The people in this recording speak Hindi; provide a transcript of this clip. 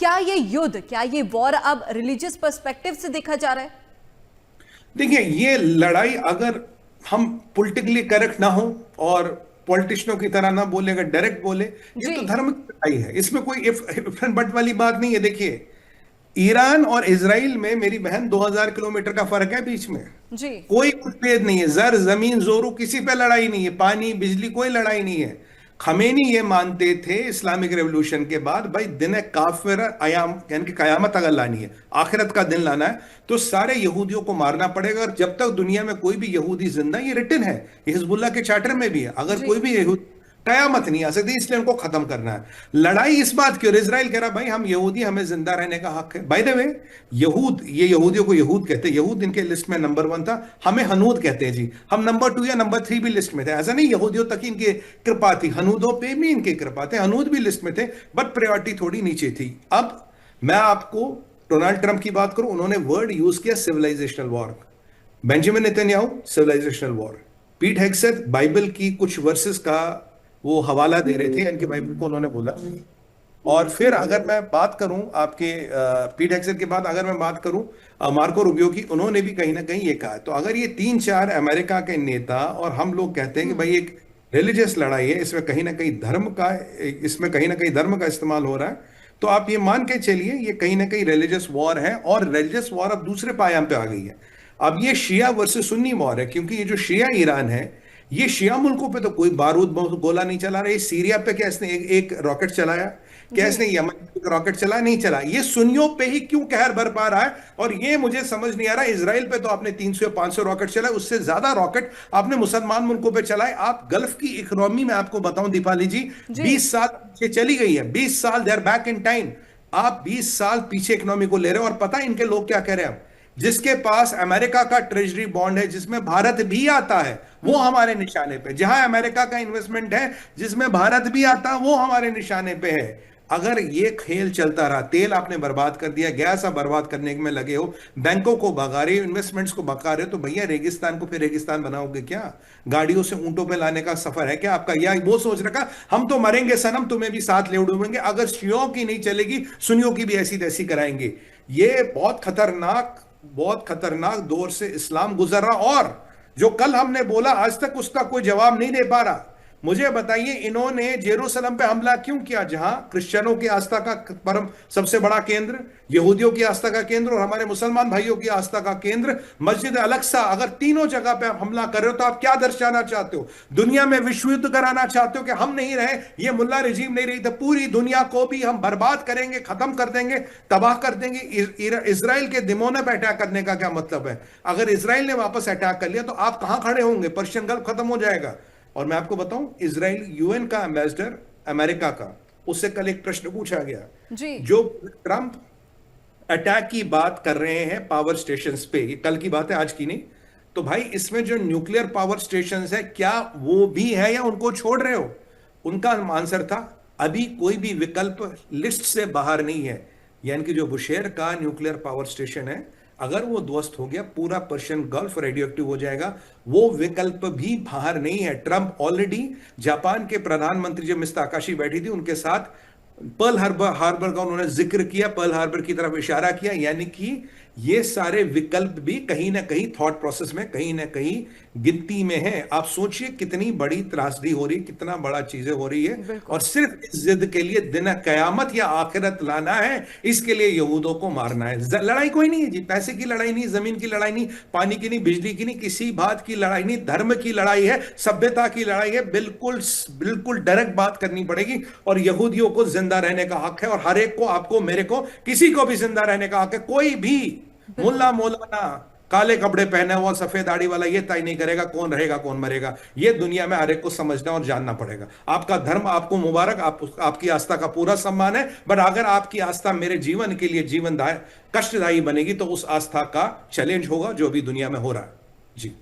क्या ये युद्ध, क्या ये वॉर अब रिलीजियस पर्सपेक्टिव से देखा जा रहा है? देखिए, ये लड़ाई अगर हम पॉलिटिकली करेक्ट ना हो और पॉलिटिशियनों की तरह ना बोले, अगर डायरेक्ट बोले, ये जी तो धर्म की लड़ाई है, इसमें कोई इफ एंड बट वाली बात नहीं है। देखिए, ईरान और इसराइल में मेरी बहन 2000 किलोमीटर का फर्क है बीच में। जी कोई मतभेद नहीं है, जर जमीन जोरू किसी पे लड़ाई नहीं है, पानी बिजली कोई लड़ाई नहीं है। खमेनी ये मानते थे इस्लामिक रेवोल्यूशन के बाद, भाई दिन काफिर अयाम यानी कि कयामत अगर लानी है, आखिरत का दिन लाना है, तो सारे यहूदियों को मारना पड़ेगा। और जब तक दुनिया में कोई भी यहूदी जिंदा, ये रिटन है, ये हिजबुल्लाह के चार्टर में भी है, अगर जी कोई भी यहूदी, कयामत नहीं आ सकती, इसलिए उनको खत्म करना है। लड़ाई इस बात की, और इजराइल कह रहा भाई हम यहूदी, हमें जिंदा रहने का हक है। बाय द वे, यहूद, ये यहूदियों को यहूद कहते हैं, यहूद इनके लिस्ट में नंबर 1 था, हमें हनूद कहते हैं जी, हम नंबर 2 या नंबर 3 भी लिस्ट में थे। ऐसा नहीं यहूदियों तक ही इनकी कृपा थी, हनूदों पे भी इनकी कृपा थे, हनूद भी लिस्ट में थे, बट प्रायोरिटी थोड़ी नीचे थी। अब मैं आपको डोनाल्ड ट्रंप की बात करूं, उन्होंने वर्ड यूज किया civilisational war. Benjamin Netanyahu civilisational war, पीट हेग्सेथ बाइबल की कुछ वर्सेस का वो हवाला दे रहे थे, इनकी बाइबल को उन्होंने बोला। और फिर अगर मैं बात करूं आपके पीट हेग्सेथ के बाद, अगर मैं बात करूं मार्को रूबियो की, उन्होंने भी कहीं ना कहीं ये कहा। तो अगर ये 3-4 अमेरिका के नेता और हम लोग कहते हैं कि भाई एक रिलीजियस लड़ाई है, इसमें कहीं ना कहीं धर्म का, इसमें कहीं ना कहीं धर्म का इस्तेमाल हो रहा है, तो आप ये मान के चलिए ये कहीं ना कहीं रिलीजियस वॉर है। और रिलीजियस वॉर अब दूसरे पायाम पे आ गई है। अब ये शिया वर्सेस सुन्नी वॉर है, क्योंकि ये जो शिया ईरान है, ये शिया मुल्कों पे तो कोई बारूद गोला नहीं चला रहा है। सीरिया पे क्या इसने एक रॉकेट चलाया? क्या जी इसने यमन पे रॉकेट चला? नहीं चला। ये सुन्नियों पे ही क्यों कहर बरपा रहा है? और ये मुझे समझ नहीं आ रहा। इसराइल पे तो आपने 300 या 500 रॉकेट चलाए, उससे ज्यादा रॉकेट आपने मुसलमान मुल्कों पे चलाए। आप गल्फ की इकोनॉमी में, आपको बताऊं दीपाली जी, जी 20 साल पीछे चली गई है। 20 साल, they are back in time. आप 20 साल पीछे इकोनॉमी को ले रहे हो। और पता है इनके लोग क्या कह रहे हैं? जिसके पास अमेरिका का ट्रेजरी बॉन्ड है, जिसमें भारत भी आता है, वो हमारे निशाने पे। जहां अमेरिका का इन्वेस्टमेंट है, जिसमें भारत भी आता है, वो हमारे निशाने पे है। अगर ये खेल चलता रहा, तेल आपने बर्बाद कर दिया, गैस आप बर्बाद करने में लगे हो, बैंकों को भगा रहे हो, इन्वेस्टमेंट्स को भगा रहे हो, तो भैया रेगिस्तान को फिर रेगिस्तान बनाओगे क्या? गाड़ियों से ऊंटों पे लाने का सफर है क्या आपका? या वो सोच रखा हम तो मरेंगे सनम, तुम्हें भी साथ ले उड़ेंगे, अगर शियों की नहीं चलेगी सुनियों की भी ऐसी तैसी कराएंगे। ये बहुत खतरनाक दौर से इस्लाम गुजर रहा। और जो कल हमने बोला, आज तक उसका कोई जवाब नहीं दे पा रहा। मुझे बताइए, इन्होंने जेरूसलम पे हमला क्यों किया, जहां क्रिश्चियनों की आस्था का परम सबसे बड़ा केंद्र, यहूदियों की आस्था का केंद्र और हमारे मुसलमान भाइयों की आस्था का केंद्र मस्जिद अल-अक्सा? अगर तीनों जगह पे आप हमला कर रहे हो, तो आप क्या दर्शाना चाहते हो? दुनिया में विश्व युद्ध कराना चाहते हो कि हम नहीं रहे, ये मुल्ला रजीम नहीं रही, तो पूरी दुनिया को भी हम बर्बाद करेंगे, खत्म कर देंगे, तबाह कर देंगे। इसराइल के दिमोने पर अटैक करने का क्या मतलब है? अगर इसराइल ने वापस अटैक कर लिया, तो आप कहां खड़े होंगे? पर्शियन गल्फ खत्म हो जाएगा। और मैं आपको बताऊं, इजराइल यूएन का एम्बेसडर अमेरिका का, उससे कल एक प्रश्न पूछा गया, जी जो ट्रंप अटैक की बात कर रहे हैं पावर स्टेशंस पे, ये कल की बात है, आज की नहीं, तो भाई इसमें जो न्यूक्लियर पावर स्टेशंस है, क्या वो भी है या उनको छोड़ रहे हो? उनका आंसर था अभी कोई भी विकल्प लिस्ट से बाहर नहीं है। यानी कि जो बुशेयर का न्यूक्लियर पावर स्टेशन है, अगर वो ध्वस्त हो गया, पूरा पर्शियन गल्फ रेडियो एक्टिव हो जाएगा, वो विकल्प भी बाहर नहीं है। ट्रंप ऑलरेडी, जापान के प्रधानमंत्री जब मिस ताकाशी बैठी थी उनके साथ, पर्ल हार्बर का उन्होंने जिक्र किया, पर्ल हार्बर की तरफ इशारा किया। यानी कि ये सारे विकल्प भी कहीं ना कहीं थॉट प्रोसेस में, कहीं ना कहीं गिनती में है। आप सोचिए कितनी बड़ी त्रासदी हो रही है, कितना बड़ा चीजें हो रही है, और बिल्कुल सिर्फ इस जिद के लिए दिन कयामत या आखिरत लाना है, इसके लिए यहूदों को मारना है। लड़ाई कोई नहीं है जी, पैसे की लड़ाई नहीं, जमीन की लड़ाई नहीं, पानी की नहीं, बिजली की नहीं, किसी बात की लड़ाई नहीं, धर्म की लड़ाई है, सभ्यता की लड़ाई है। बिल्कुल बिल्कुल डायरेक्ट बात करनी पड़ेगी। और यहूदियों को जिंदा रहने का हक है, और हर एक को, आपको, मेरे को, किसी को भी जिंदा रहने का हक है। कोई भी मुल्ला बिल्कुल मौलाना काले कपड़े पहने हुआ सफेद दाढ़ी वाला ये तय नहीं करेगा कौन रहेगा कौन मरेगा। ये दुनिया में हर एक को समझना और जानना पड़ेगा। आपका धर्म आपको मुबारक, आपकी आस्था का पूरा सम्मान है, बट अगर आपकी आस्था मेरे जीवन के लिए जीवनदायक कष्टदायी बनेगी, तो उस आस्था का चैलेंज होगा जो अभी दुनिया में हो रहा है। जी।